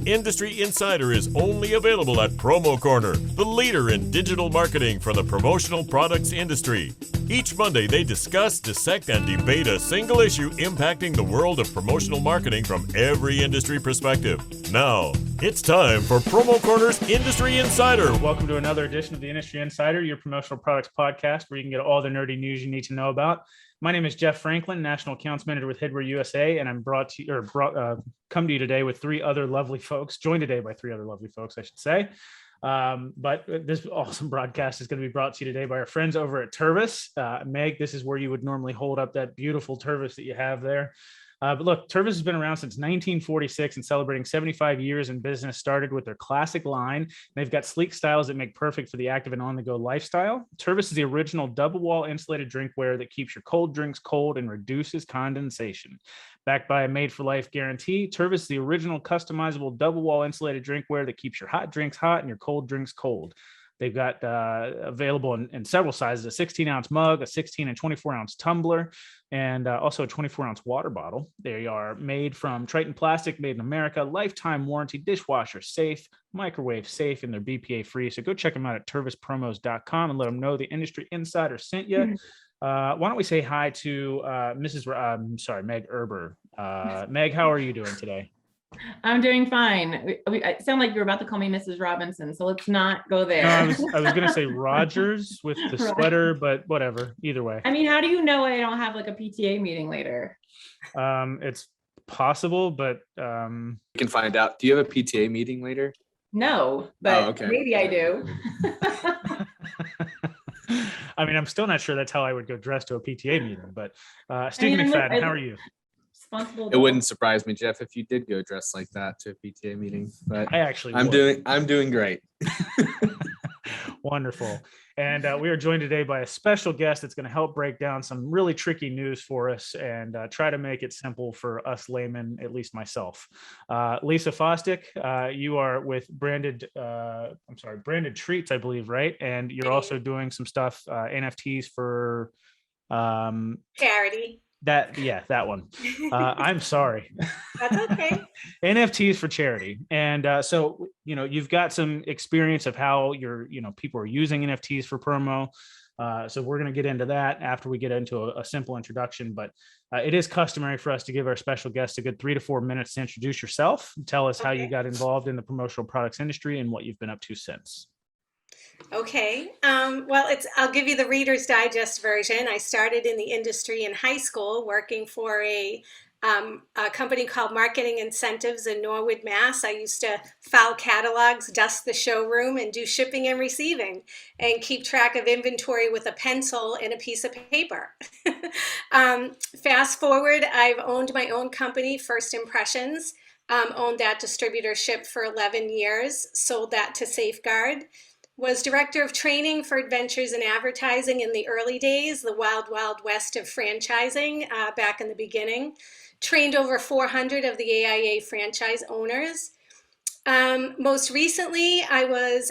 Industry Insider is only available at Promo Corner, the leader in digital marketing for the promotional products industry. Each Monday, they discuss, dissect, and debate a single issue impacting the world of promotional marketing from every industry perspective. Now, it's time for Promo Corner's Industry Insider. Welcome to another edition of the Industry Insider, your promotional products podcast, where you can get all the nerdy news you need to know about. My name is Jeff Franklin, National Accounts Manager with Headwear USA, and I'm come to you today with joined today by three other lovely folks, I should say. But this awesome broadcast is going to be brought to you today by our friends over at Tervis. Meg, this is where you would normally hold up that beautiful Tervis that you have there. But look, Tervis has been around since 1946 and celebrating 75 years in business. Started with their classic line. They've got sleek styles that make perfect for the active and on-the-go lifestyle. Tervis is the original double-wall insulated drinkware that keeps your cold drinks cold and reduces condensation. Backed by a made-for-life guarantee, Tervis is the original customizable double-wall insulated drinkware that keeps your hot drinks hot and your cold drinks cold. They've got available in several sizes, a 16-ounce mug, a 16 and 24-ounce tumbler, and also a 24-ounce water bottle. They are made from Triton plastic, made in America, lifetime warranty, dishwasher safe, microwave safe, and they're BPA free. So go check them out at tervispromos.com and let them know the Industry Insider sent you. Why don't we say hi to Meg Erber. Meg, how are you doing today? I'm doing fine. It sounded like you were about to call me Mrs. Robinson, so let's not go there. No, I was going to say Rogers with the sweater, but whatever. Either way. I mean, how do you know I don't have like a PTA meeting later? It's possible, but we can find out. Do you have a PTA meeting later? No, but maybe I do. I mean, I'm still not sure that's how I would go dressed to a PTA meeting, but Steve McFadden, how are you? It wouldn't surprise me, Jeff, if you did go dressed like that to a PTA meeting. But I'm doing great. Wonderful. And we are joined today by a special guest that's going to help break down some really tricky news for us and try to make it simple for us laymen, at least myself. Lisa Fosdick, you are with Branded Treats, I believe, right? And you're also doing some stuff, NFTs for charity. That one. I'm sorry. That's okay. NFTs for charity. And so, you've got some experience of how people are using NFTs for promo. So we're going to get into that after we get into a simple introduction. But it is customary for us to give our special guests a good 3 to 4 minutes to introduce yourself. Tell us how you got involved in the promotional products industry and what you've been up to since. Okay. I'll give you the Reader's Digest version. I started in the industry in high school working for a company called Marketing Incentives in Norwood, Mass. I used to file catalogs, dust the showroom, and do shipping and receiving, and keep track of inventory with a pencil and a piece of paper. Fast forward, I've owned my own company, First Impressions, owned that distributorship for 11 years, sold that to Safeguard. Was director of training for Adventures in Advertising in the early days, the wild, wild west of franchising back in the beginning. Trained over 400 of the AIA franchise owners. Most recently, I was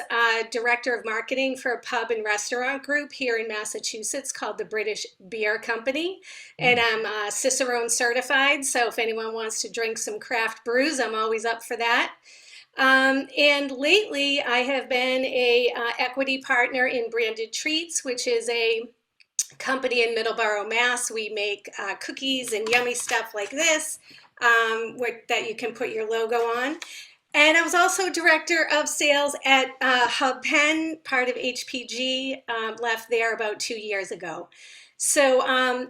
director of marketing for a pub and restaurant group here in Massachusetts called the British Beer Company. And I'm Cicerone certified, so if anyone wants to drink some craft brews, I'm always up for that. And lately I have been a equity partner in Branded Treats, which is a company in Middleborough, Mass. We make cookies and yummy stuff like this that you can put your logo on. And I was also director of sales at Hub Pen, part of HPG, left there about 2 years ago. So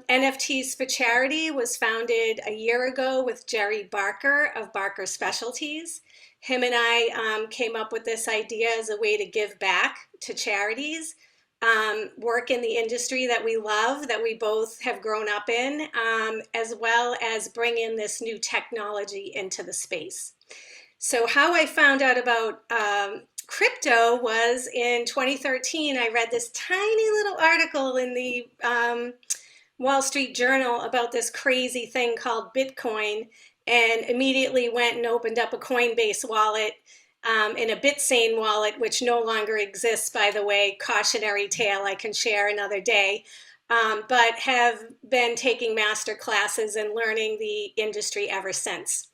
NFTs for Charity was founded a year ago with Jerry Barker of Barker Specialties. Him and I came up with this idea as a way to give back to charities, work in the industry that we love, that we both have grown up in, as well as bring in this new technology into the space. So how I found out about crypto was in 2013. I read this tiny little article in the Wall Street Journal about this crazy thing called Bitcoin, and immediately went and opened up a Coinbase wallet and a BitSane wallet, which no longer exists, by the way. Cautionary tale I can share another day. But have been taking master classes and learning the industry ever since.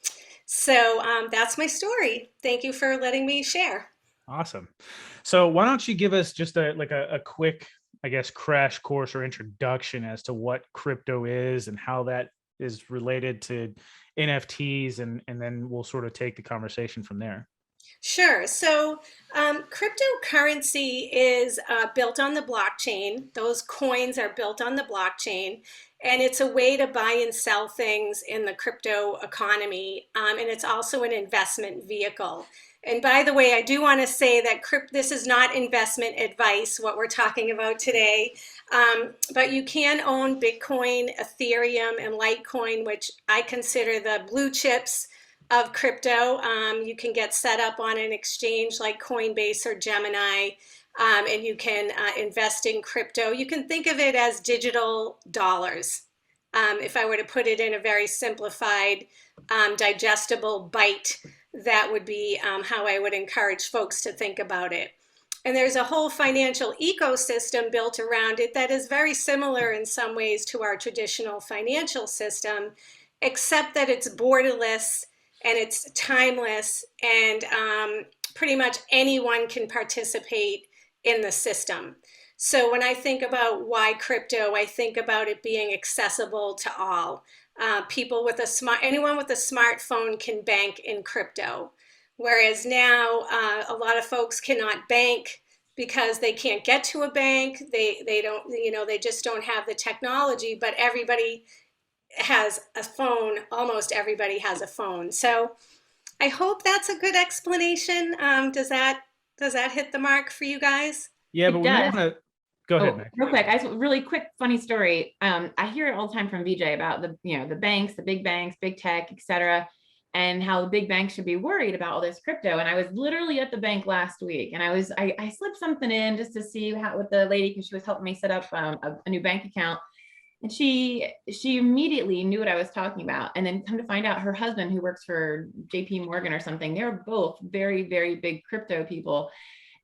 So that's my story. Thank you for letting me share. Awesome. So why don't you give us just a quick, I guess, crash course or introduction as to what crypto is and how that is related to NFTs, and then we'll sort of take the conversation from there. Sure. So cryptocurrency is built on the blockchain. Those coins are built on the blockchain, and it's a way to buy and sell things in the crypto economy. And it's also an investment vehicle. And by the way, I do want to say that this is not investment advice, what we're talking about today. But you can own Bitcoin, Ethereum, and Litecoin, which I consider the blue chips of crypto. You can get set up on an exchange like Coinbase or Gemini, and you can invest in crypto. You can think of it as digital dollars. If I were to put it in a very simplified, digestible bite, that would be how I would encourage folks to think about it. And there's a whole financial ecosystem built around it that is very similar in some ways to our traditional financial system, except that it's borderless and it's timeless, and pretty much anyone can participate in the system. So when I think about why crypto, I think about it being accessible to all. Anyone with a smartphone can bank in crypto. Whereas now a lot of folks cannot bank because they can't get to a bank. They don't, they just don't have the technology, but everybody has a phone. Almost everybody has a phone. So I hope that's a good explanation. Does that hit the mark for you guys? Yeah, but we want to go ahead, Mac. Real quick, really quick, funny story. I hear it all the time from VJ about the banks, the big banks, big tech, etc., and how the big banks should be worried about all this crypto. And I was literally at the bank last week, and I slipped something in just to see with the lady, because she was helping me set up a new bank account. And she immediately knew what I was talking about. And then come to find out, her husband, who works for JP Morgan or something, they're both very, very big crypto people.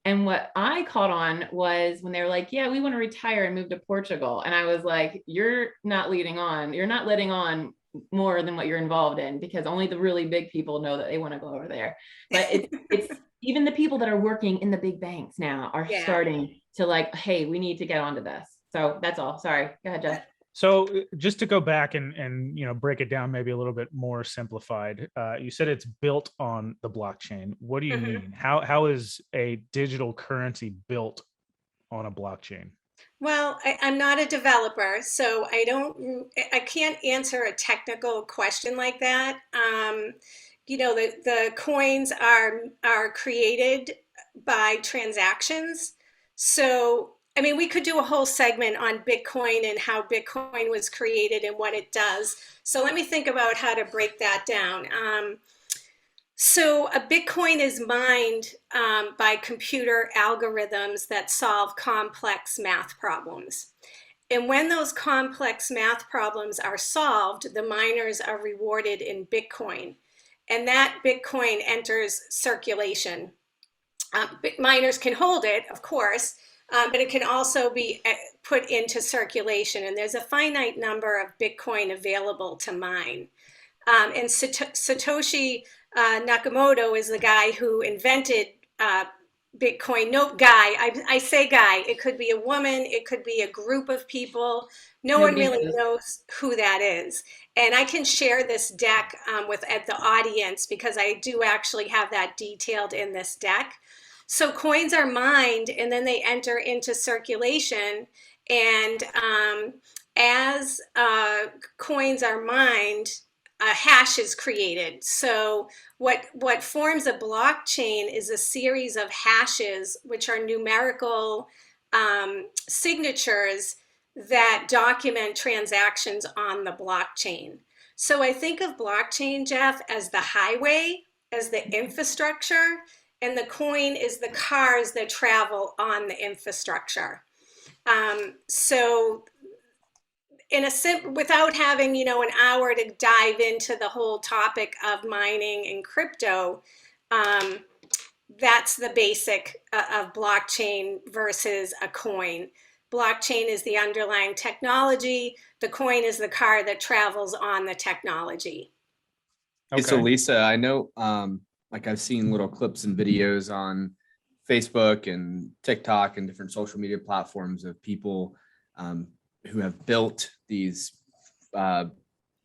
And what I caught on was when they were like, yeah, we want to retire and move to Portugal. And I was like, you're not letting on more than what you're involved in, because only the really big people know that they want to go over there. But it's even the people that are working in the big banks now are starting to like, hey, we need to get onto this. So that's all. Sorry. Go ahead, Jeff. So just to go back and break it down maybe a little bit more simplified, you said it's built on the blockchain. What do you mean? How is a digital currency built on a blockchain? Well, I'm not a developer, so I can't answer a technical question like that. The coins are created by transactions. So I mean, we could do a whole segment on Bitcoin and how Bitcoin was created and what it does. So let me think about how to break that down. So a Bitcoin is mined by computer algorithms that solve complex math problems. And when those complex math problems are solved, the miners are rewarded in Bitcoin. And that Bitcoin enters circulation. Miners can hold it, of course, but it can also be put into circulation, and there's a finite number of Bitcoin available to mine. And Satoshi Nakamoto is the guy who invented Bitcoin. No, guy, I say guy, it could be a woman, it could be a group of people. No one really knows who that is. And I can share this deck with the audience, because I do actually have that detailed in this deck. So coins are mined and then they enter into circulation. And as coins are mined, a hash is created. So what forms a blockchain is a series of hashes, which are numerical signatures that document transactions on the blockchain. So I think of blockchain, Jeff, as the highway, as the infrastructure, and the coin is the cars that travel on the infrastructure. So without having, an hour to dive into the whole topic of mining and crypto, that's the basic of blockchain versus a coin. Blockchain is the underlying technology. The coin is the car that travels on the technology. Okay. So Lisa, I know, like I've seen little clips and videos on Facebook and TikTok and different social media platforms of people who have built these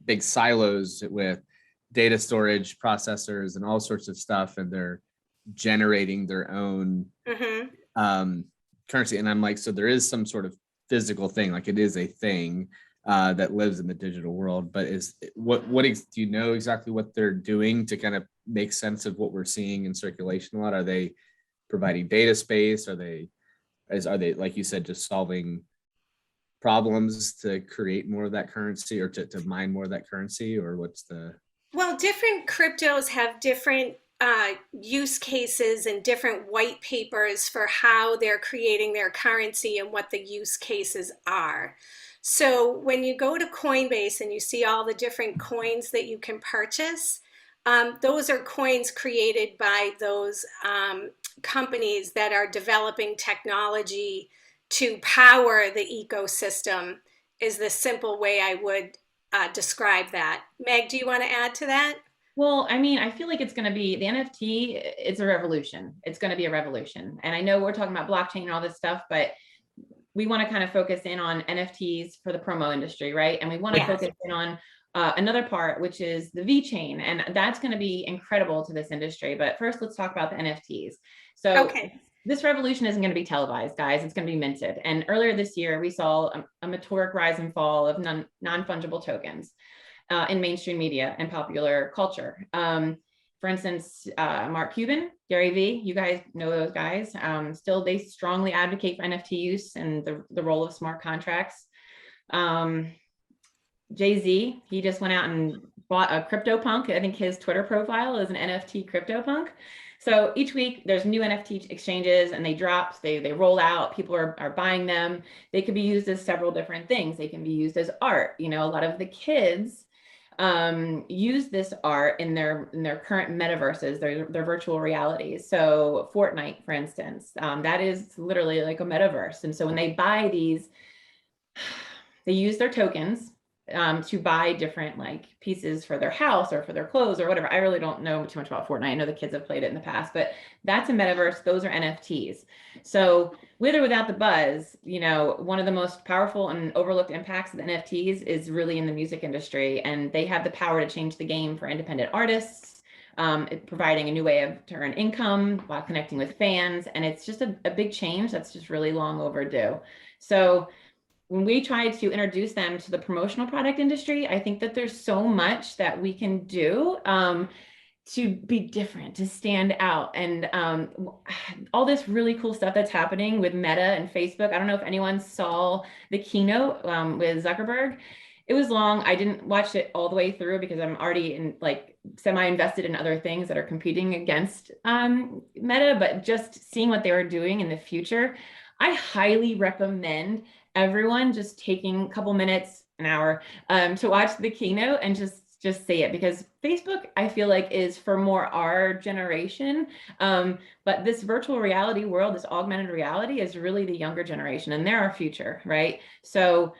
big silos with data storage processors and all sorts of stuff, and they're generating their own currency. And I'm like, so there is some sort of physical thing, like it is a thing that lives in the digital world, but do you know exactly what they're doing to kind of make sense of what we're seeing in circulation a lot? Are they providing data space? Are they, like you said, just solving problems to create more of that currency, or to mine more of that currency, or what's the? Well, different cryptos have different use cases and different white papers for how they're creating their currency and what the use cases are. So when you go to Coinbase and you see all the different coins that you can purchase, those are coins created by those companies that are developing technology to power the ecosystem, is the simple way I would describe that. Meg, do you want to add to that? Well, I mean, I feel like it's going to be the NFT. It's a revolution. It's going to be a revolution. And I know we're talking about blockchain and all this stuff, but we want to kind of focus in on NFTs for the promo industry, right? And we want to focus in on another part, which is the VeChain. And that's going to be incredible to this industry. But first, let's talk about the NFTs. So this revolution isn't going to be televised, guys. It's going to be minted. And earlier this year, we saw a meteoric rise and fall of non-fungible tokens in mainstream media and popular culture. For instance, Mark Cuban, Gary Vee, you guys know those guys. Still, they strongly advocate for NFT use and the role of smart contracts. Jay-Z, he just went out and bought a CryptoPunk. I think his Twitter profile is an NFT CryptoPunk. So each week there's new NFT exchanges and they drop, they roll out, people are buying them. They could be used as several different things. They can be used as art. You know, a lot of the kids use this art in their current metaverses, their virtual realities. So Fortnite, for instance, that is literally like a metaverse. And so when they buy these, they use their tokens to buy different like pieces for their house or for their clothes or whatever. I really don't know too much about Fortnite. I know the kids have played it in the past, but that's a metaverse. Those are NFTs. So with or without the buzz, you know, one of the most powerful and overlooked impacts of the NFTs is really in the music industry. And they have the power to change the game for independent artists, providing a new way to earn income while connecting with fans. And it's just a big change that's just really long overdue. So when we try to introduce them to the promotional product industry, I think that there's so much that we can do to be different, to stand out. And all this really cool stuff that's happening with Meta and Facebook. I don't know if anyone saw the keynote with Zuckerberg. It was long. I didn't watch it all the way through because I'm already semi-invested in other things that are competing against Meta, but just seeing what they were doing in the future, I highly recommend everyone just taking a couple minutes, an hour to watch the keynote and just see it, because Facebook, I feel like, is for more our generation. But this virtual reality world, this augmented reality, is really the younger generation, and they're our future, right? So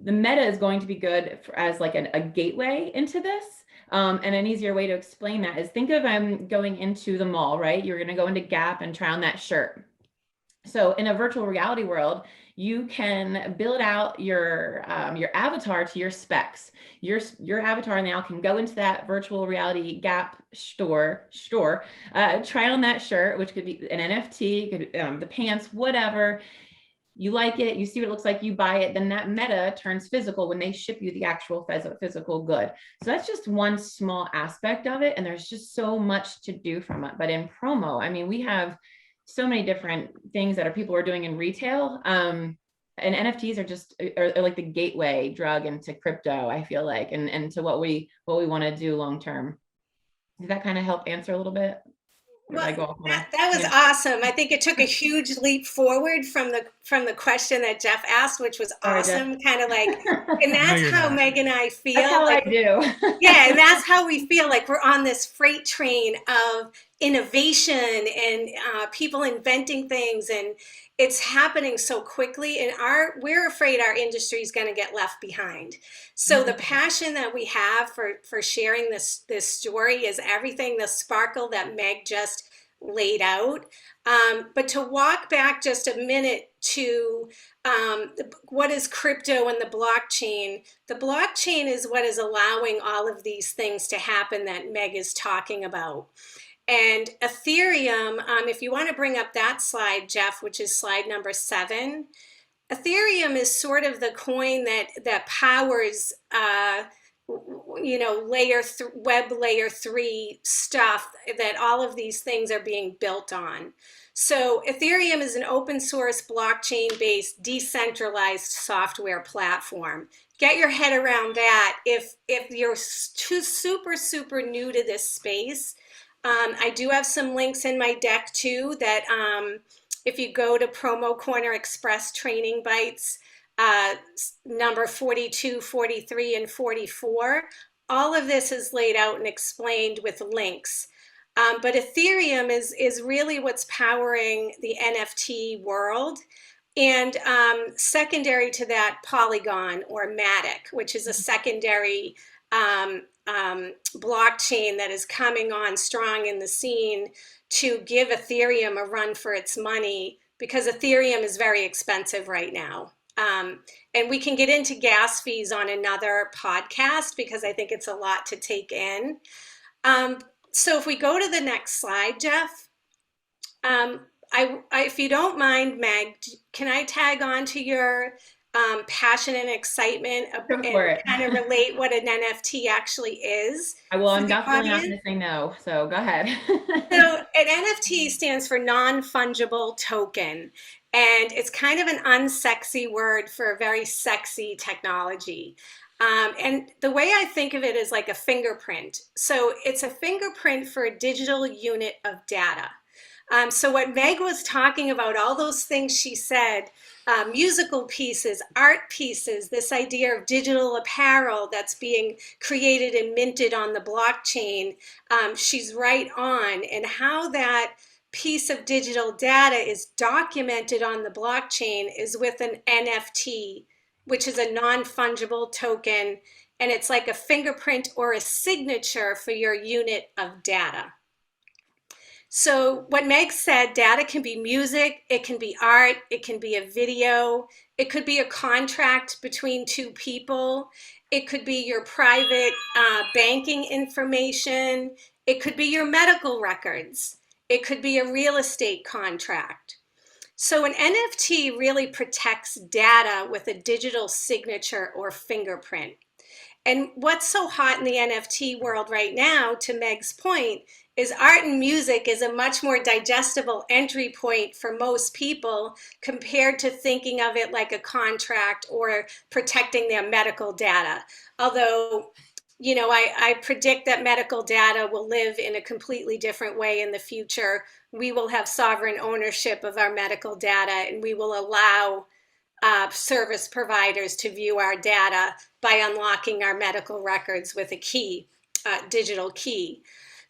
the Meta is going to be good as like a gateway into this. And an easier way to explain that is, think of going into the mall, right? You're going to go into Gap and try on that shirt. So in a virtual reality world, you can build out your avatar to your specs. Your avatar now can go into that virtual reality Gap store, try on that shirt, which could be an NFT, could the pants, whatever. You like it, you see what it looks like, you buy it, then that Meta turns physical when they ship you the actual physical good. So that's just one small aspect of it, and there's just so much to do from it. But in promo, I mean, we have so many different things that people are doing in retail. And NFTs are like the gateway drug into crypto, I feel like, and to what we want to do long term. Did that kind of help answer a little bit? Well, that was awesome. I think it took a huge leap forward from the question that Jeff asked, which was awesome. Kind of like, and that's how Meg and I feel. That's how I do. Yeah, and that's how we feel, like we're on this freight train of innovation and people inventing things, and it's happening so quickly, and we're afraid our industry is going to get left behind. So the passion that we have for sharing this story is everything, the sparkle that Meg just laid out. But to walk back just a minute to what is crypto and the blockchain is what is allowing all of these things to happen that Meg is talking about. And Ethereum, if you want to bring up that slide, Jeff, which is slide number 7, Ethereum is sort of the coin that powers, web layer 3 stuff that all of these things are being built on. So Ethereum is an open source blockchain-based decentralized software platform. Get your head around that. If you're super new to this space, I do have some links in my deck too that if you go to Promo Corner Express Training Bites, number 42, 43, and 44, all of this is laid out and explained with links. But Ethereum is really what's powering the NFT world. And secondary to that, Polygon or Matic, which is a secondary blockchain that is coming on strong in the scene to give Ethereum a run for its money, because Ethereum is very expensive right now. And we can get into gas fees on another podcast because I think it's a lot to take in. So if we go to the next slide, Jeff, if you don't mind, Meg, can I tag on to your passion and excitement and kind of relate what an NFT actually is? Well, I'm definitely not going to say no, so go ahead. So an NFT stands for non-fungible token, and it's kind of an unsexy word for a very sexy technology. And the way I think of it is like a fingerprint. So it's a fingerprint for a digital unit of data. So what Meg was talking about, all those things she said, musical pieces, art pieces, this idea of digital apparel that's being created and minted on the blockchain, she's right on. And how that piece of digital data is documented on the blockchain is with an NFT, which is a non-fungible token, and it's like a fingerprint or a signature for your unit of data. So what Meg said, data can be music, it can be art, it can be a video, it could be a contract between two people, it could be your private banking information, it could be your medical records, it could be a real estate contract. So an NFT really protects data with a digital signature or fingerprint. And what's so hot in the NFT world right now, to Meg's point, is art and music is a much more digestible entry point for most people compared to thinking of it like a contract or protecting their medical data. Although, you know, I predict that medical data will live in a completely different way in the future. We will have sovereign ownership of our medical data, and we will allow service providers to view our data by unlocking our medical records with a key, digital key.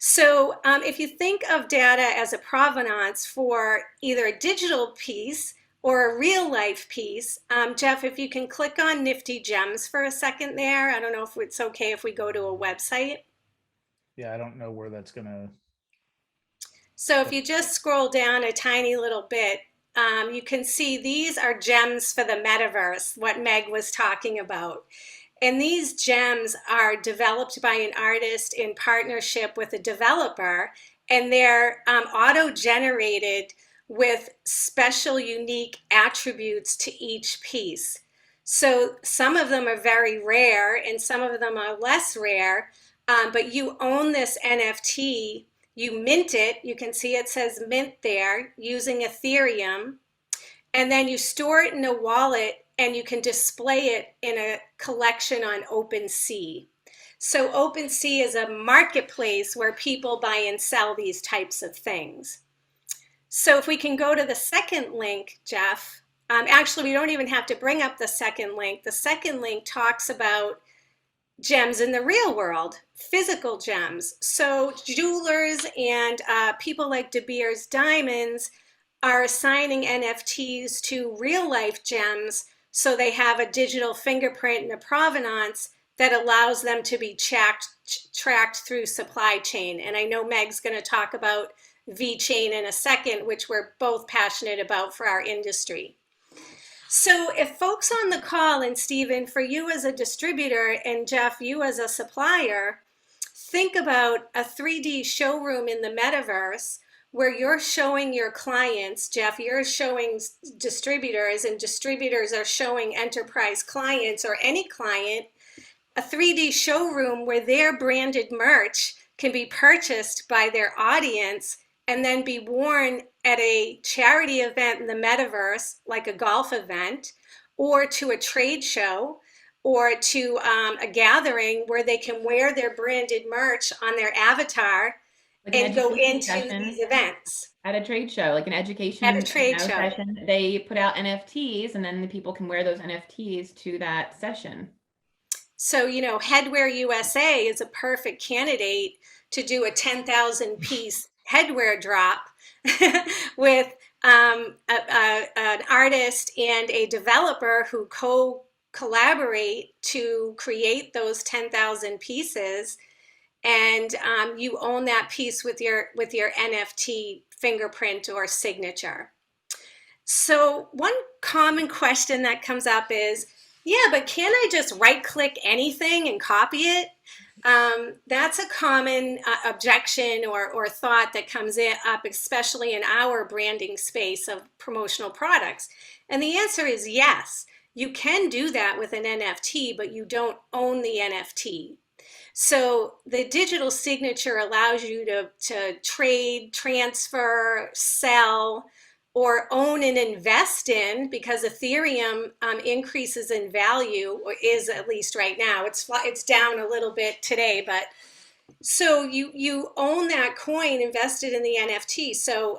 So if you think of data as a provenance for either a digital piece or a real life piece, Jeff, if you can click on Nifty Gems for a second there. I don't know if it's okay if we go to a website. Yeah, I don't know where that's gonna. So if you just scroll down a tiny little bit, you can see these are gems for the metaverse, what Meg was talking about. And these gems are developed by an artist in partnership with a developer, and they're auto-generated with special unique attributes to each piece. So some of them are very rare and some of them are less rare, but you own this NFT, you mint it, you can see it says mint there, using Ethereum, and then you store it in a wallet and you can display it in a collection on OpenSea. So OpenSea is a marketplace where people buy and sell these types of things. So if we can go to the second link, Jeff, actually we don't even have to bring up the second link. The second link talks about gems in the real world, physical gems. So jewelers and people like De Beers Diamonds are assigning NFTs to real life gems, so they have a digital fingerprint and a provenance that allows them to be tracked through supply chain. And I know Meg's going to talk about VeChain in a second, which we're both passionate about for our industry. So if folks on the call, and Stephen, for you as a distributor, and Jeff, you as a supplier, think about a 3D showroom in the metaverse where you're showing your clients, Jeff, you're showing distributors, and distributors are showing enterprise clients or any client, a 3D showroom where their branded merch can be purchased by their audience and then be worn at a charity event in the metaverse, like a golf event, or to a trade show, or to a gathering where they can wear their branded merch on their avatar and go into these events. At a trade show, like an education at a trade show session, they put out NFTs, and then the people can wear those NFTs to that session. So, Headwear USA is a perfect candidate to do a 10,000 piece headwear drop with an artist and a developer who collaborate to create those 10,000 pieces, and you own that piece with your NFT fingerprint or signature. So one common question that comes up is, yeah, but can I just right click anything and copy it? That's a common objection or thought that comes up, especially in our branding space of promotional products. And the answer is yes, you can do that with an NFT, but you don't own the NFT. So the digital signature allows you to trade, transfer, sell, or own and invest in, because Ethereum increases in value, or is at least right now. It's down a little bit today, but so you own that coin invested in the NFT. So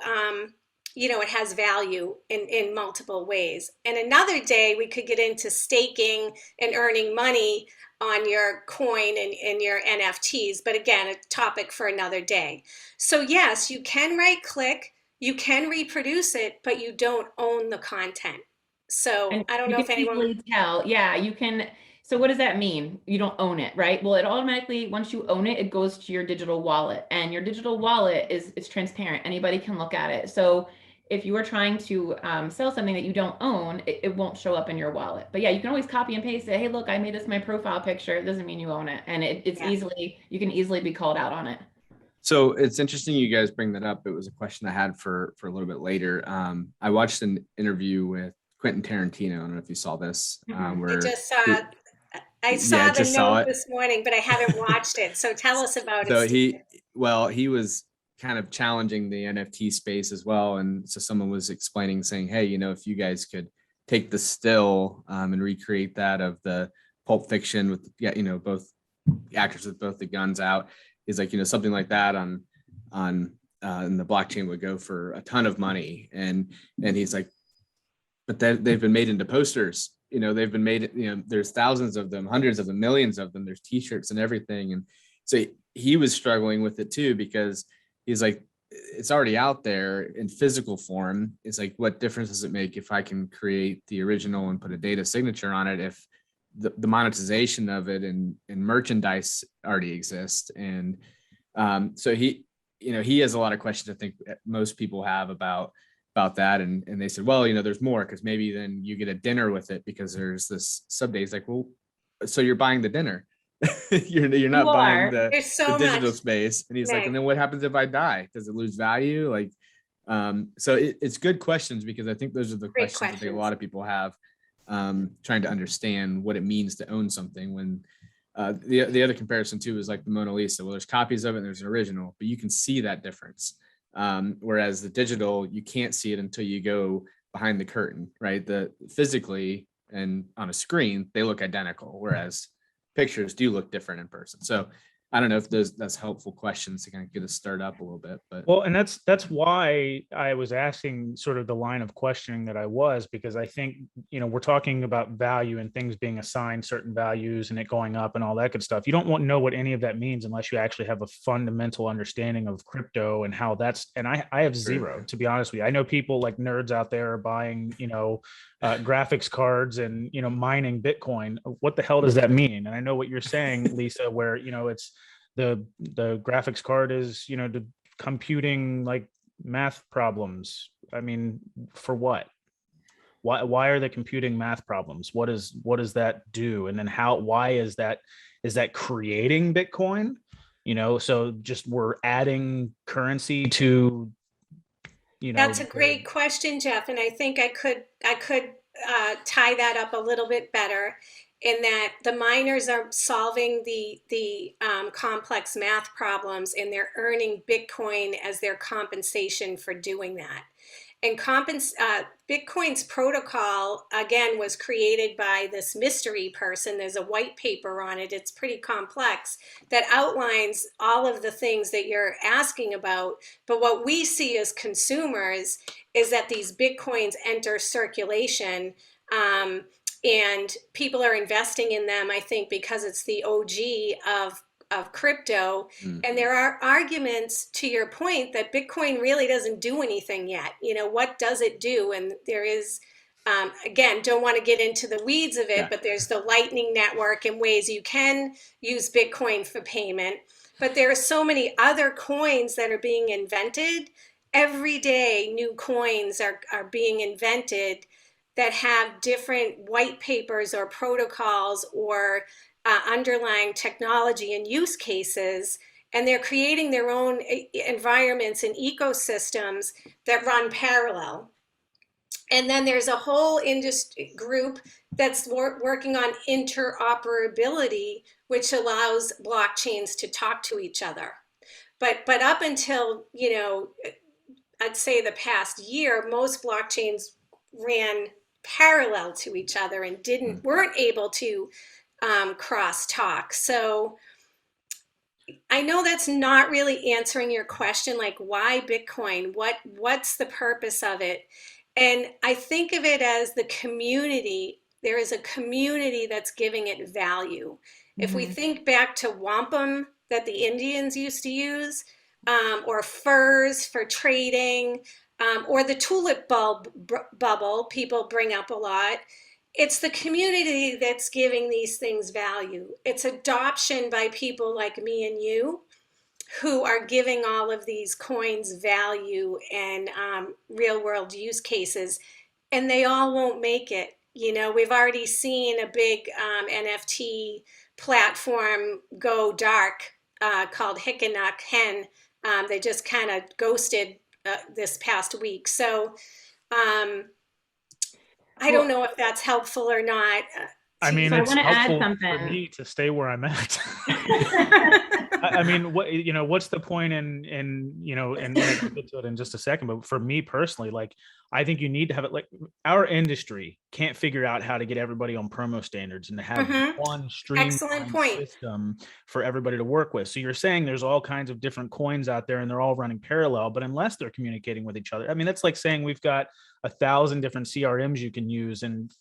it has value in multiple ways. And another day we could get into staking and earning money on your coin and your NFTs. But again, a topic for another day. So yes, you can right click. You can reproduce it, but you don't own the content. So and I don't know if anyone tell. Yeah, you can. So what does that mean? You don't own it, right? Well, it automatically, once you own it, it goes to your digital wallet, and your digital wallet is transparent. Anybody can look at it. So if you are trying to sell something that you don't own, it won't show up in your wallet. But yeah, you can always copy and paste it. Hey, look, I made this my profile picture. It doesn't mean you own it. And you can easily be called out on it. So it's interesting you guys bring that up. It was a question I had for a little bit later. I watched an interview with Quentin Tarantino. I don't know if you saw this. Where I saw the note this morning, but I haven't watched it. So tell us about it. So he was kind of challenging the NFT space as well. And so someone was explaining, saying, hey, if you guys could take the still and recreate that of the Pulp Fiction with, both actors with both the guns out, is like, something like that on in the blockchain would go for a ton of money. And he's like, but they've been made into posters, they've been made, there's thousands of them, hundreds of them, millions of them, there's t-shirts and everything. And so he was struggling with it too, because he's like, it's already out there in physical form. It's like, what difference does it make if I can create the original and put a data signature on it, if the monetization of it and merchandise already exists? And so he has a lot of questions I think most people have about that. And they said, well, there's more, because maybe then you get a dinner with it because there's this sub day. It's like, well, so you're buying the dinner. you're not buying the digital space. And he's like, and then what happens if I die? Does it lose value? Like, so it's good questions, because I think those are the questions I think a lot of people have, trying to understand what it means to own something. When the other comparison too is like the Mona Lisa. Well, there's copies of it and there's an original, but you can see that difference. Whereas the digital, you can't see it until you go behind the curtain, right? The physically and on a screen, they look identical, whereas pictures do look different in person. So I don't know if that's helpful questions to kind of get us stirred up a little bit, but Well, and that's why I was asking sort of the line of questioning that I was, because I think, we're talking about value and things being assigned certain values and it going up and all that good stuff. You don't want to know what any of that means unless you actually have a fundamental understanding of crypto and how and I have zero, to be honest with you. I know people like nerds out there are buying, graphics cards and, mining Bitcoin. What the hell does that mean? And I know what you're saying, Lisa, where, it's the graphics card is, computing like math problems. I mean, for what? Why are they computing math problems? What does that do? And then why is that creating Bitcoin? So just we're adding currency to, That's a great question, Jeff. And I think I could tie that up a little bit better, in that the miners are solving the complex math problems, and they're earning Bitcoin as their compensation for doing that. And Bitcoin's protocol, again, was created by this mystery person. There's a white paper on it. It's pretty complex, that outlines all of the things that you're asking about. But what we see as consumers is that these Bitcoins enter circulation, and people are investing in them, I think, because it's the OG of crypto. And there are arguments, to your point, that Bitcoin really doesn't do anything yet. What does it do? And there is, again, don't want to get into the weeds of it, but there's the Lightning Network and ways you can use Bitcoin for payment. But there are so many other coins that are being invented. Every day, new coins are being invented that have different white papers or protocols or underlying technology and use cases, and they're creating their own environments and ecosystems that run parallel. And then there's a whole industry group that's working on interoperability, which allows blockchains to talk to each other. But up until, I'd say the past year, most blockchains ran parallel to each other and weren't able to cross talk. So I know that's not really answering your question, like why Bitcoin? What's the purpose of it? And I think of it as the community. There is a community that's giving it value. Mm-hmm. If we think back to wampum that the Indians used to use, or furs for trading, or the tulip bulb bubble people bring up a lot. It's the community that's giving these things value. It's adoption by people like me and you who are giving all of these coins value and real world use cases, and they all won't make it. We've already seen a big NFT platform go dark called Hickenuk Hen. They just kind of ghosted this past week. So I don't know if that's helpful or not. I mean, so it's helpful for me to stay where I'm at. I mean, what's the point and we'll get to it in just a second. But for me personally, like, I think you need to have it. Like, our industry can't figure out how to get everybody on promo standards and to have one streamlined system for everybody to work with. So you're saying there's all kinds of different coins out there and they're all running parallel, but unless they're communicating with each other, I mean, that's like saying we've got 1,000 different CRMs you can use and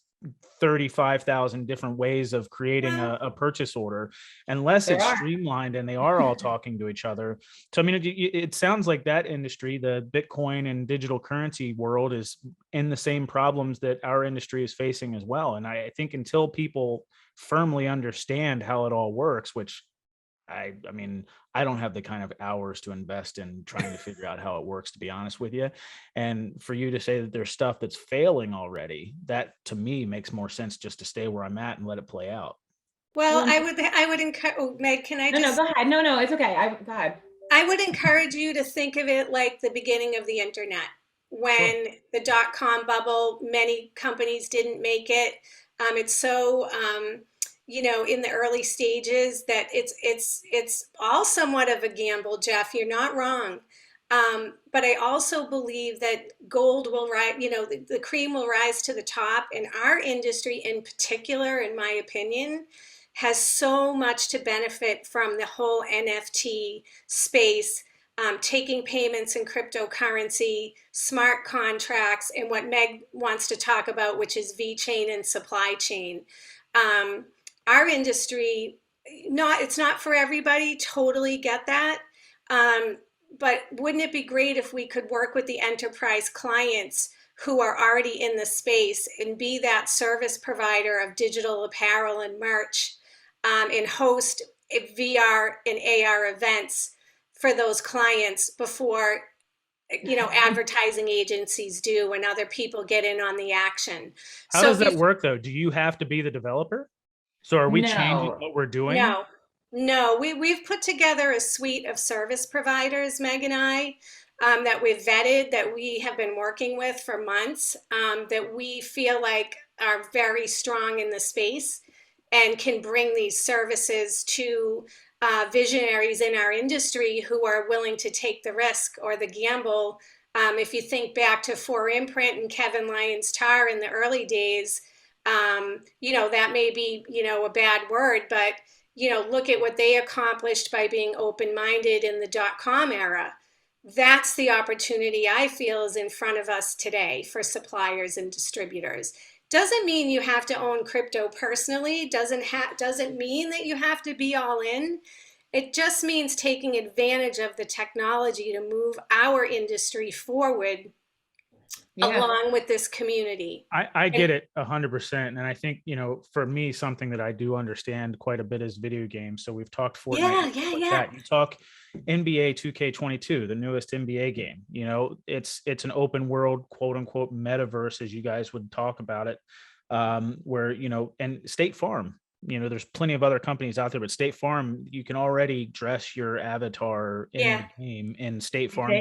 35,000 different ways of creating a purchase order, unless it's streamlined and they are all talking to each other. So, I mean, it sounds like that industry, the Bitcoin and digital currency world, is in the same problems that our industry is facing as well. And I think until people firmly understand how it all works, which I mean, I don't have the kind of hours to invest in trying to figure out how it works, to be honest with you. And for you to say that there's stuff that's failing already, that to me makes more sense just to stay where I'm at and let it play out. Well, I would encourage, Meg, can I just? No, go ahead. No, it's okay. Go ahead. I would encourage you to think of it like the beginning of the internet. When the .com bubble, many companies didn't make it. It's so, in the early stages that it's all somewhat of a gamble, Jeff. You're not wrong. But I also believe that gold will rise, the cream will rise to the top. In our industry in particular, in my opinion, has so much to benefit from the whole NFT space, taking payments in cryptocurrency, smart contracts, and what Meg wants to talk about, which is VeChain and supply chain. Our industry, it's not for everybody, totally get that. But wouldn't it be great if we could work with the enterprise clients who are already in the space and be that service provider of digital apparel and merch, and host VR and AR events for those clients before, advertising agencies do and other people get in on the action. How does that work though? Do you have to be the developer? So are we changing what we're doing? No, we've put together a suite of service providers, Meg and I, that we've vetted, that we have been working with for months, that we feel like are very strong in the space and can bring these services to visionaries in our industry who are willing to take the risk or the gamble. If you think back to 4imprint and Kevin Lyons Tarr in the early days, that may be, a bad word, but, look at what they accomplished by being open-minded in the .com era. That's the opportunity I feel is in front of us today for suppliers and distributors. Doesn't mean you have to own crypto personally, doesn't mean that you have to be all in. It just means taking advantage of the technology to move our industry forward along with this community. I get it 100%. And I think, for me, something that I do understand quite a bit is video games. So we've talked Fortnite. That. You talk NBA 2K22, the newest NBA game. It's an open world, quote unquote, metaverse, as you guys would talk about it, where, and State Farm, there's plenty of other companies out there, but State Farm, you can already dress your avatar in the game in State Farm.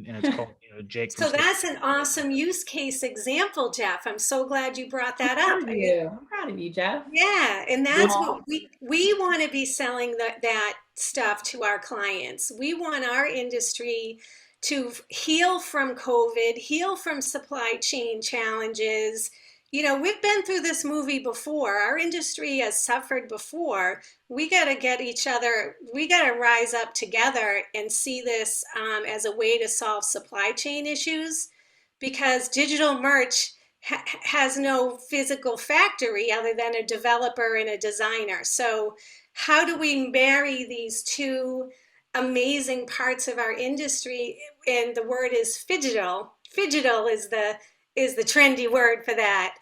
And it's called, Jake. So that's an awesome use case example, Jeff. I'm so glad you brought that up. I'm proud of you, Jeff. Yeah, and that's what we want to be selling that stuff to our clients. We want our industry to heal from COVID, heal from supply chain challenges. We've been through this movie before. Our industry has suffered before. We got to get each other, we got to rise up together and see this as a way to solve supply chain issues, because digital merch has no physical factory other than a developer and a designer. So how do we marry these two amazing parts of our industry? And the word is phygital. Phygital is the trendy word for that,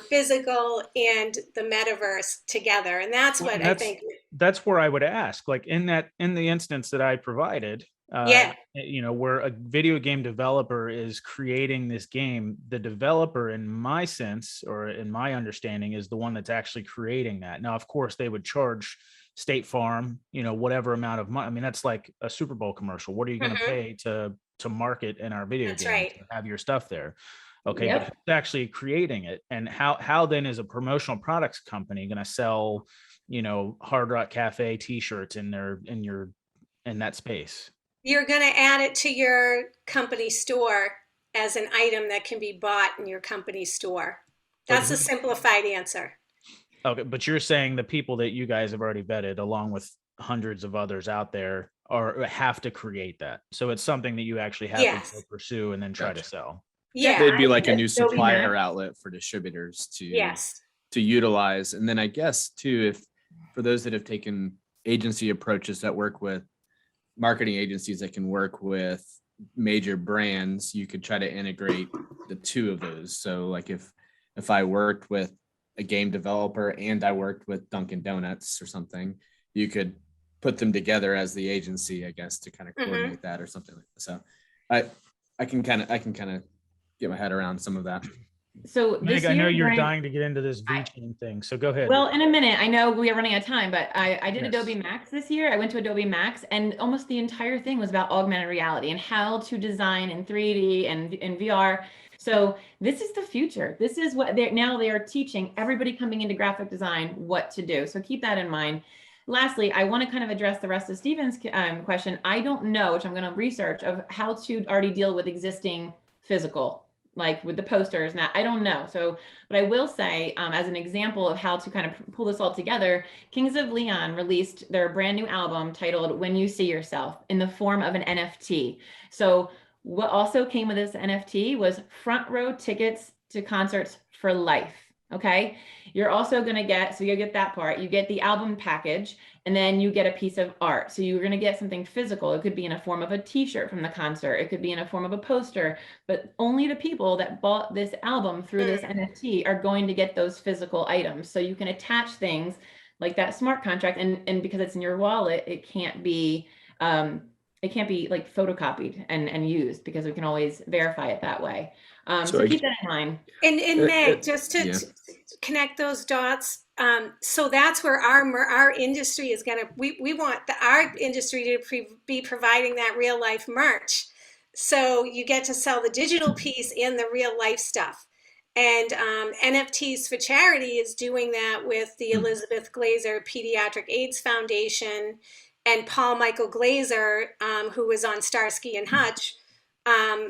physical and the metaverse together. And that's what I think. That's where I would ask, like in the instance that I provided, where a video game developer is creating this game, the developer, in my sense, or in my understanding, is the one that's actually creating that. Now, of course, they would charge State Farm, whatever amount of money. I mean, that's like a Super Bowl commercial. What are you going to pay to market in our video game, to have your stuff there? Okay, but who's actually creating it, and how then is a promotional products company going to sell, Hard Rock Cafe T-shirts in that space? You're going to add it to your company store as an item that can be bought in your company store. That's a simplified answer. Okay, but you're saying the people that you guys have already vetted, along with hundreds of others out there, have to create that. So it's something that you actually have to pursue and then try to sell. Yeah, they'd be like a new supplier outlet for distributors to utilize. And then I guess too, if for those that have taken agency approaches that work with marketing agencies that can work with major brands, you could try to integrate the two of those. So like if I worked with a game developer and I worked with Dunkin' Donuts or something, you could put them together as the agency, I guess, to kind of coordinate that or something like that. So I can kind of get my head around some of that. So Meg, I know you're dying to get into this VeChain thing, so go ahead. Well, in a minute, I know we are running out of time, but I did Adobe Max this year. I went to Adobe Max, and almost the entire thing was about augmented reality and how to design in 3D and in VR. So this is the future. This is what they are teaching everybody coming into graphic design what to do. So keep that in mind. Lastly, I want to kind of address the rest of Stephen's question. I don't know, which I'm going to research, of how to already deal with existing physical like with the posters. Now, I don't know. So, but I will say, as an example of how to kind of pull this all together, Kings of Leon released their brand new album titled When You See Yourself in the form of an NFT. So what also came with this NFT was front row tickets to concerts for life. Okay. You're also going to get, so you get that part, you get the album package, and then you get a piece of art. So you're going to get something physical. It could be in a form of a t-shirt from the concert. It could be in a form of a poster, but only the people that bought this album through this NFT are going to get those physical items. So you can attach things like that smart contract. And because it's in your wallet, it can't be like photocopied and used, because we can always verify it that way. So keep that in mind. And Meg, just to connect those dots, so that's where our industry is going to, we want our industry to be providing that real life merch. So you get to sell the digital piece and the real life stuff. And NFTs for Charity is doing that with the Elizabeth Glaser Pediatric AIDS Foundation and Paul Michael Glaser, who was on Starsky and Hutch.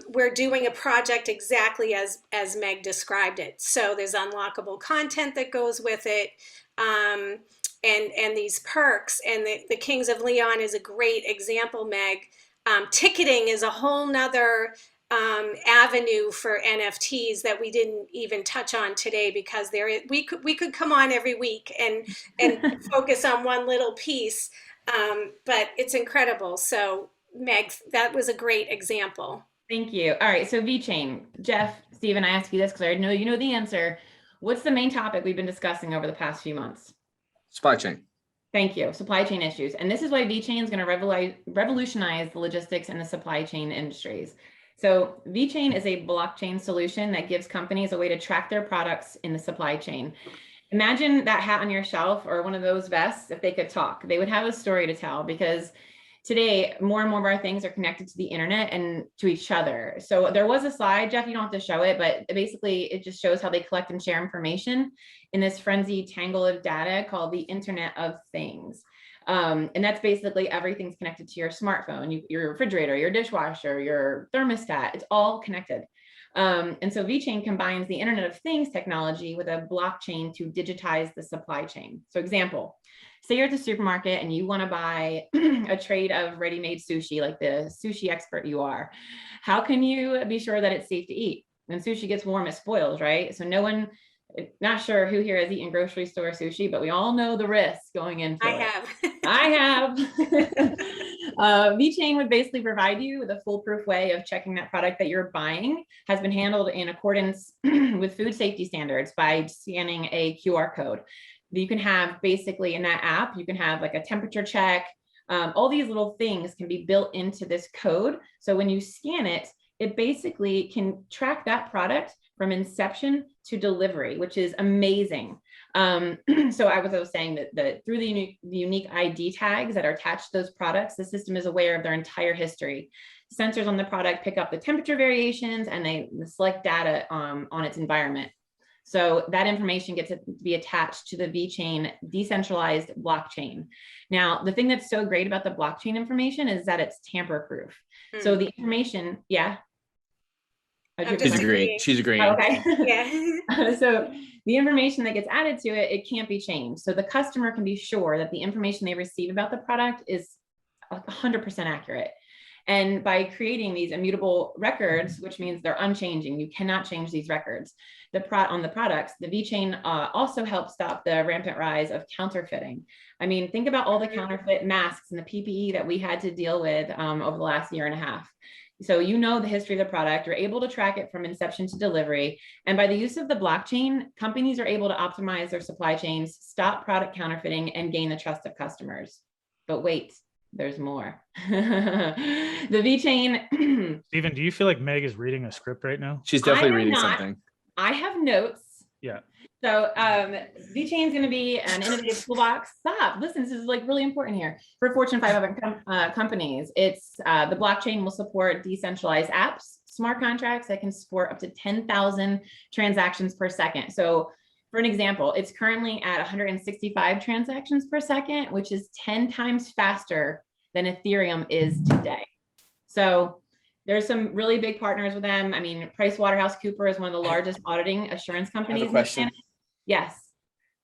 We're doing a project exactly as Meg described it. So there's unlockable content that goes with it, and these perks. And the Kings of Leon is a great example, Meg. Ticketing is a whole nother avenue for NFTs that we didn't even touch on today, because we could come on every week and focus on one little piece. But it's incredible. So Meg, that was a great example. Thank you. All right. So VeChain, Jeff, Stephen, I ask you this because I know you know the answer. What's the main topic we've been discussing over the past few months? Supply chain. Thank you. Supply chain issues. And this is why VeChain is going to revolutionize the logistics and the supply chain industries. So VeChain is a blockchain solution that gives companies a way to track their products in the supply chain. Imagine that hat on your shelf or one of those vests. If they could talk, they would have a story to tell, because today more and more of our things are connected to the internet and to each other. So there was a slide, Jeff, you don't have to show it, but basically it just shows how they collect and share information in this frenzied tangle of data called the Internet of Things. And that's basically everything's connected to your smartphone, your refrigerator, your dishwasher, your thermostat, it's all connected. And so VeChain combines the Internet of Things technology with a blockchain to digitize the supply chain. So example, say you're at the supermarket and you want to buy a trade of ready-made sushi, like the sushi expert you are. How can you be sure that it's safe to eat? When sushi gets warm, it spoils, right? So not sure who here has eaten grocery store sushi, but we all know the risks going into it. I have. VeChain would basically provide you with a foolproof way of checking that product that you're buying has been handled in accordance with food safety standards by scanning a QR code. You can have basically in that app, you can have like a temperature check. All these little things can be built into this code. So when you scan it, it basically can track that product from inception to delivery, which is amazing. So I was saying that through the unique ID tags that are attached to those products, the system is aware of their entire history. Sensors on the product pick up the temperature variations and they select data on its environment. So that information gets to be attached to the VeChain decentralized blockchain. Now, the thing that's so great about the blockchain information is that it's tamper-proof. So the information, She's agreeing. She's agreeing. Oh, okay. Yeah. So the information that gets added to it, it can't be changed. So the customer can be sure that the information they receive about the product is 100% accurate. And by creating these immutable records, which means they're unchanging, you cannot change these records. On the products, the VeChain also helps stop the rampant rise of counterfeiting. I mean, think about all the counterfeit masks and the PPE that we had to deal with over the last year and a half. So you know the history of the product, you're able to track it from inception to delivery. And by the use of the blockchain, companies are able to optimize their supply chains, stop product counterfeiting, and gain the trust of customers. But wait, there's more. The VeChain. Stephen, do you feel like Meg is reading a script right now? She's definitely reading something. I have notes. Yeah. So VeChain is going to be an innovative toolbox. Stop. Listen, this is like really important here. For Fortune 500 companies, it's the blockchain will support decentralized apps, smart contracts that can support up to 10,000 transactions per second. So for an example, it's currently at 165 transactions per second, which is 10 times faster than Ethereum is today. So There's some really big partners with them. I mean, PricewaterhouseCoopers is one of the largest auditing assurance I have companies a in the question. planet. Yes.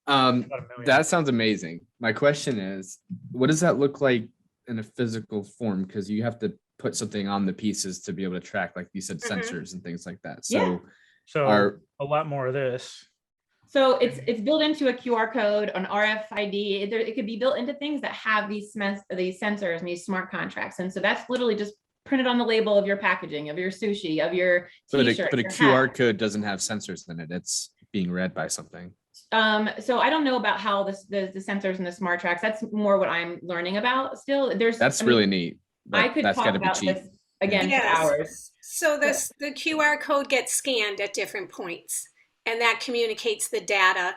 About $1 million. That sounds amazing. My question is, what does that look like in a physical form? Because you have to put something on the pieces to be able to track, like you said, sensors and things like that. So, So a lot more of this. So it's built into a QR code, an RFID. It could be built into things that have these sensors and these smart contracts. And so that's literally just printed on the label of your packaging, of your sushi, of your t-shirt. But a QR code doesn't have sensors in it. It's being read by something. So I don't know about how the sensors and the smart tracks. That's more what I'm learning about still. That's really neat. I could that's talk gotta be about cheap. this again for hours. So the QR code gets scanned at different points, and that communicates the data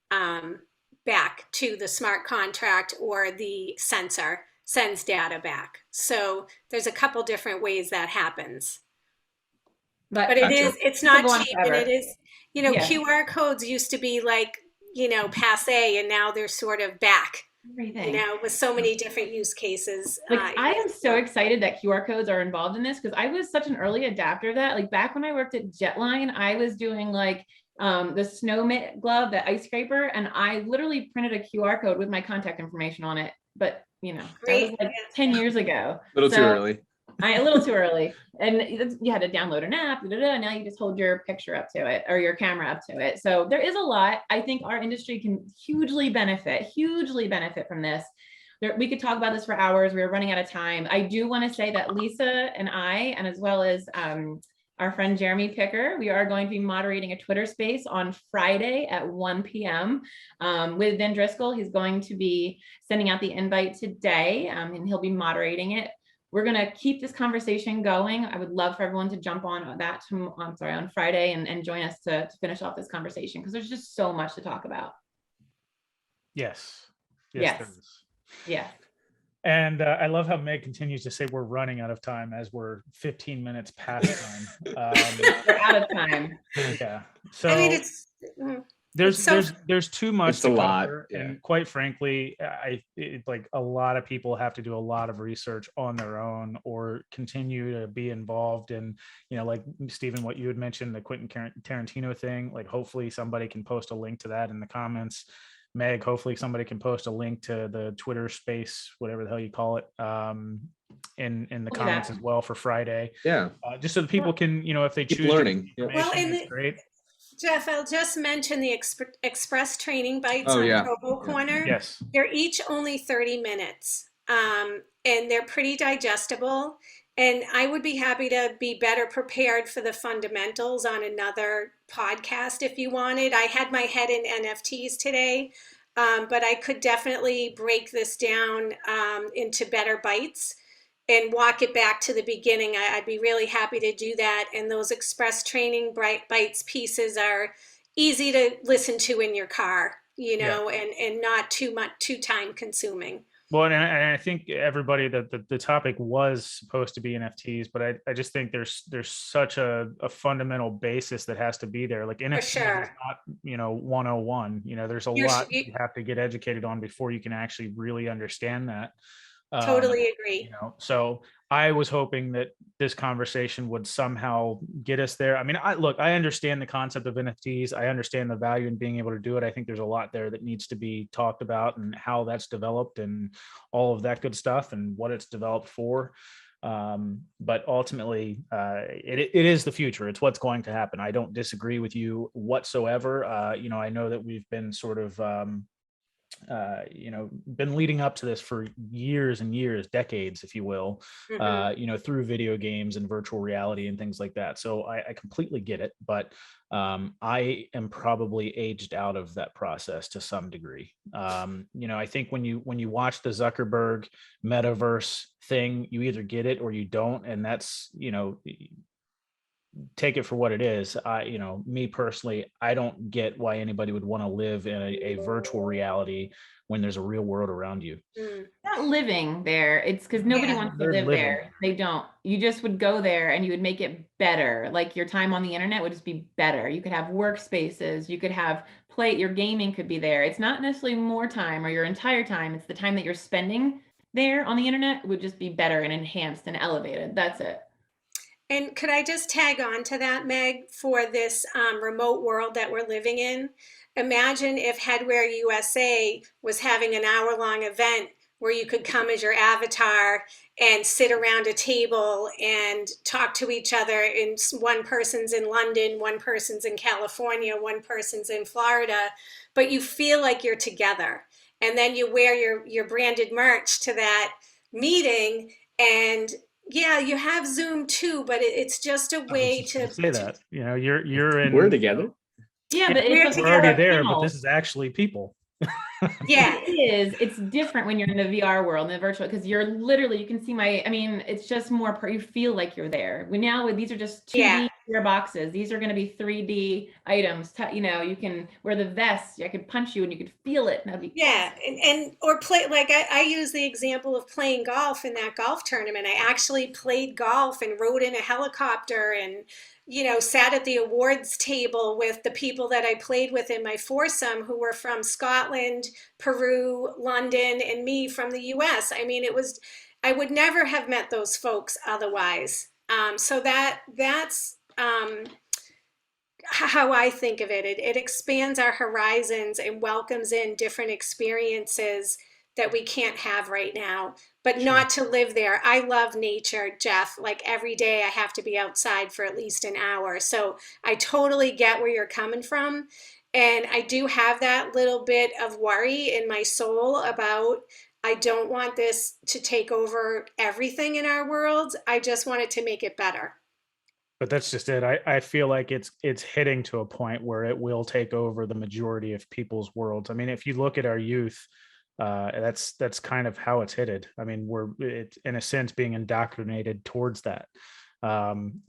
back to the smart contract, or the sensor sends data back. So there's a couple different ways that happens. But it's not cheap, and it is, QR codes used to be like, passe, and now they're sort of back. Everything. With so many different use cases. Like, I am so excited that QR codes are involved in this, because I was such an early adapter of that. Like, back when I worked at Jetline, I was doing like the snow mitt glove, the ice scraper, and I literally printed a QR code with my contact information on it. But that was like 10 years ago. A little too early. A little too early. And you had to download an app, now you just hold your picture up to it, or your camera up to it. So there is a lot. I think our industry can hugely benefit from this. We could talk about this for hours. We're running out of time. I do want to say that Lisa and I, and as well as our friend Jeremy Picker, we are going to be moderating a Twitter space on Friday at 1 p.m. With Vin Driscoll. He's going to be sending out the invite today, and he'll be moderating it. We're going to keep this conversation going. I would love for everyone to jump on on Friday and join us to finish off this conversation, because there's just so much to talk about. Yes. Yeah. And I love how Meg continues to say we're running out of time as we're 15 minutes past time. We're out of time. Yeah. So I mean, there's too much to cover, yeah. And quite frankly, like a lot of people have to do a lot of research on their own, or continue to be involved in, like Stephen, what you had mentioned, the Quentin Tarantino thing. Like, hopefully somebody can post a link to that in the comments. Meg, hopefully somebody can post a link to the Twitter space, whatever the hell you call it, in the comments as well for Friday. Yeah. Just so that people can, if they choose learning. Well, great. Jeff, I'll just mention the express training bites on Promo Corner. Yes. They're each only 30 minutes, and they're pretty digestible. And I would be happy to be better prepared for the fundamentals on another podcast if you wanted. I had my head in NFTs today, but I could definitely break this down into better bites and walk it back to the beginning. I'd be really happy to do that. And those express training bites pieces are easy to listen to in your car, and not too time consuming. Well, and I think everybody that the topic was supposed to be NFTs, but I just think there's such a fundamental basis that has to be there. Like, NFTs is not, 101. There's a lot you have to get educated on before you can actually really understand that. Totally agree. So I was hoping that this conversation would somehow get us there. I mean, I understand the concept of NFTs. I understand the value in being able to do it. I think there's a lot there that needs to be talked about, and how that's developed and all of that good stuff, and what it's developed for. But ultimately, it is the future. It's what's going to happen. I don't disagree with you whatsoever. I know that we've been sort of been leading up to this for years and years, decades, if you will, through video games and virtual reality and things like that. So I completely get it, but I am probably aged out of that process to some degree. I think when you watch the Zuckerberg Metaverse thing, you either get it or you don't, and that's, take it for what it is. Me personally, I don't get why anybody would want to live in a virtual reality when there's a real world around you. Not living there. It's because nobody wants to live there. They don't. You just would go there and you would make it better. Like, your time on the internet would just be better. You could have workspaces. You could have your gaming could be there. It's not necessarily more time or your entire time. It's the time that you're spending there on the internet would just be better and enhanced and elevated. That's it. And could I just tag on to that, Meg, for this remote world that we're living in? Imagine if Headwear USA was having an hour-long event where you could come as your avatar and sit around a table and talk to each other. And one person's in London, one person's in California, one person's in Florida, but you feel like you're together. And then you wear your branded merch to that meeting, and yeah, you have Zoom too, but it's just a way to say that. You know, you're in. We're together. Yeah, but we're already there, but this is actually people. Yeah, it is. It's different when you're in the VR world, in the virtual, because you're literally, you can see it's just more, you feel like you're there. These are just 2D boxes. These are going to be 3D items. You can wear the vest. I could punch you and you could feel it. That'd be and or play, like I use the example of playing golf in that golf tournament. I actually played golf and rode in a helicopter and sat at the awards table with the people that I played with in my foursome, who were from Scotland, Peru, London, and me from the US. I mean, I would never have met those folks otherwise. So that's how I think of it. It expands our horizons and welcomes in different experiences that we can't have right now, but not to live there. I love nature, Jeff. Like every day I have to be outside for at least an hour. So I totally get where you're coming from. And I do have that little bit of worry in my soul about, I don't want this to take over everything in our world. I just want it to make it better. But that's just it. I feel like it's hitting to a point where it will take over the majority of people's worlds. I mean, if you look at our youth, that's kind of how it's headed. I mean, it's in a sense being indoctrinated towards that. And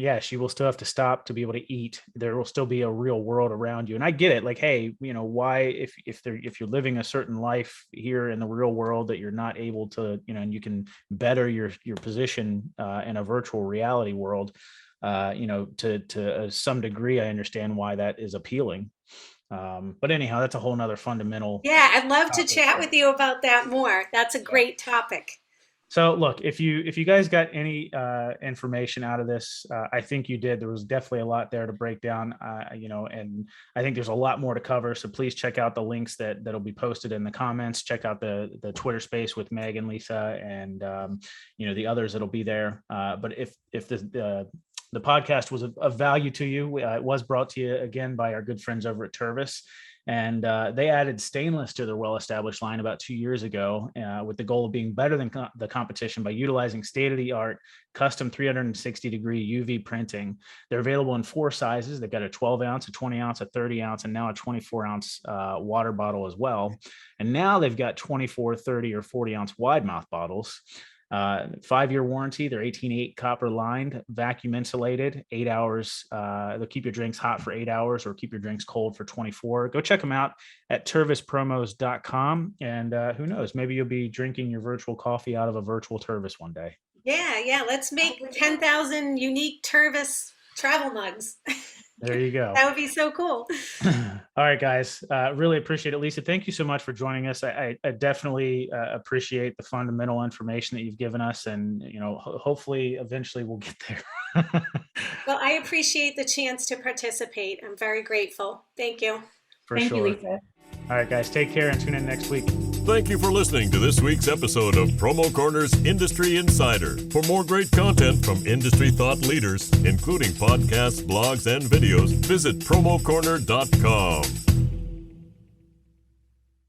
yes, you will still have to stop to be able to eat. There will still be a real world around you. And I get it. Like, hey, why, if you're living a certain life here in the real world that you're not able to, and you can better your position in a virtual reality world, to some degree, I understand why that is appealing. But anyhow, that's a whole nother fundamental. Yeah, I'd love to chat with you about that more. That's a great topic. So look, if you guys got any information out of this, I think you did. There was definitely a lot there to break down, and I think there's a lot more to cover. So please check out the links that'll be posted in the comments. Check out the Twitter space with Meg and Lisa, and the others that'll be there. But if the podcast was of value to you, it was brought to you again by our good friends over at Tervis. And they added stainless to their well-established line about 2 years ago with the goal of being better than the competition by utilizing state-of-the-art custom 360-degree UV printing. They're available in 4 sizes. They've got a 12-ounce, a 20-ounce, a 30-ounce, and now a 24-ounce water bottle as well. And now they've got 24, 30, or 40-ounce wide-mouth bottles. 5-year warranty. They're 18.8 copper lined, vacuum insulated, 8 hours. They'll keep your drinks hot for 8 hours or keep your drinks cold for 24. Go check them out at tervispromos.com. And who knows, maybe you'll be drinking your virtual coffee out of a virtual Tervis one day. Yeah. Let's make 10,000 unique Tervis travel mugs. There you go. That would be so cool. All right, guys. Really appreciate it. Lisa, thank you so much for joining us. I definitely appreciate the fundamental information that you've given us. And, hopefully eventually we'll get there. Well, I appreciate the chance to participate. I'm very grateful. Thank you. Thank you, Lisa. All right, guys. Take care and tune in next week. Thank you for listening to this week's episode of Promo Corner's Industry Insider. For more great content from industry thought leaders, including podcasts, blogs, and videos, visit promocorner.com.